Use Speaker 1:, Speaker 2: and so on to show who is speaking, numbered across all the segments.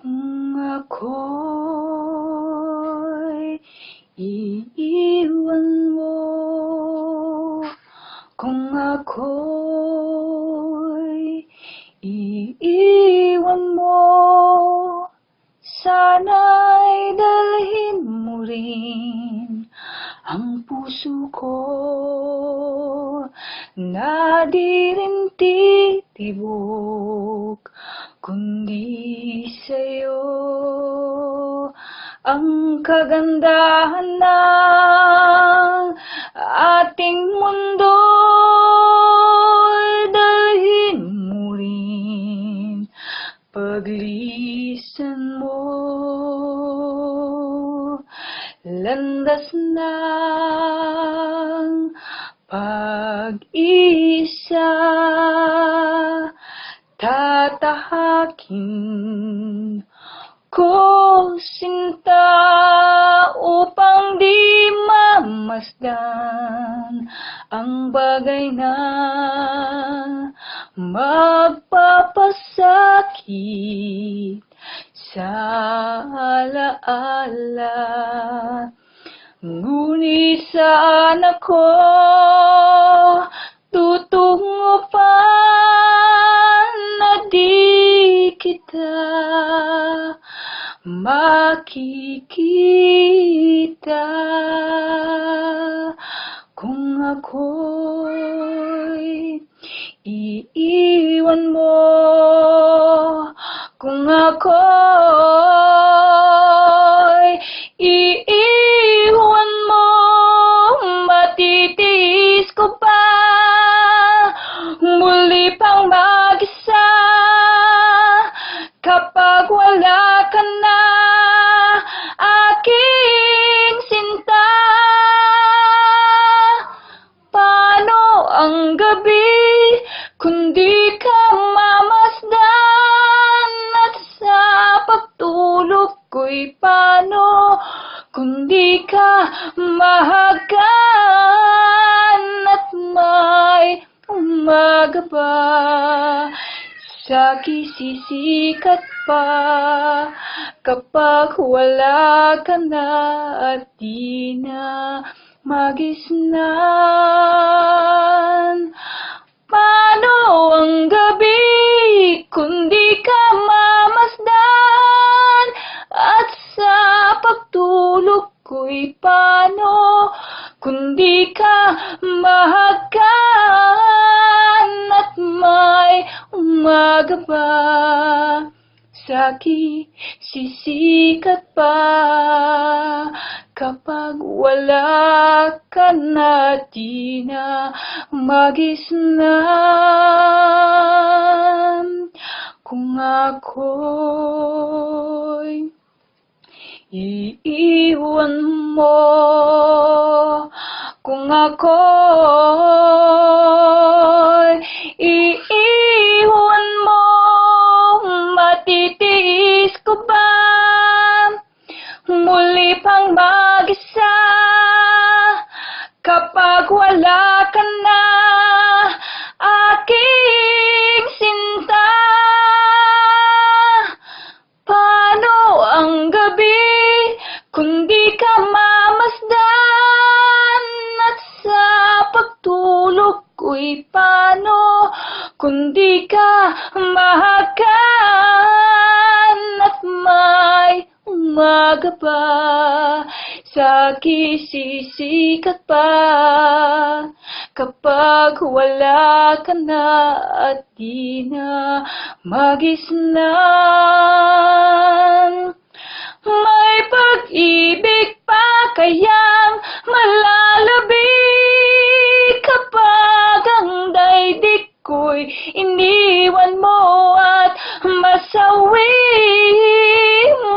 Speaker 1: Kung ako'y iiwan mo, kung ako'y iiwan mo, sana'y dalhin mo rin ang puso ko na di rin titibok, kundi sa'yo ang kagandahan ng ating mundo'y dalhin mo rin paglisan mo. Landas ng pag-isa, tatahakin ko sinta upang di mamasdan ang bagay na magpapasakit sa alaala. Ngunit saan ako tutungo pa na di kita makikita? Kung ako'y iiwan mo, kung ako'y iiwan mo, matitiis ko pa muli pang mag-isa kapag wala ka na, aking sinta. Paano ang gabi kung di ka mamasdan, at sa pagtulog ko'y paano kung di ka mahagan, at may umaga ba sa'ki sisikat pa kapag wala ka na at di na magisnan? Paano ang gabi kung di ka mamasdan, at sa pagtulog ko'y paano kung di ka mahagan, at may umaga ba sa'ki sisikat pa kapag wala ka na, di na magisnan? Kung ako'y iiwan mo, kung ako'y iiwan mo, matitiis ko ba muli pang mag-isa kapag wala ka na, aking sinta? Paano ang gabi kung di ka mamasdan, at sa pagtulog ko'y paano kung di ka mahagan, at may umaga ba sa'ki sisikat pa kapag wala ka na at di na magisnan? May pag-ibig pa kayang malalabig kapag ang daigdig ko'y iniwan mo at masawi?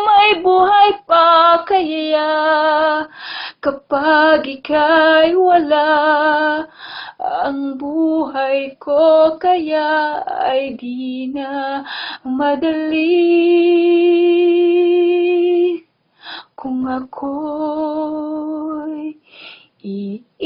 Speaker 1: May buhay pa kaya kapag ika'y wala? Ang buhay ko kaya ay di na madali kung ako'y iiwan.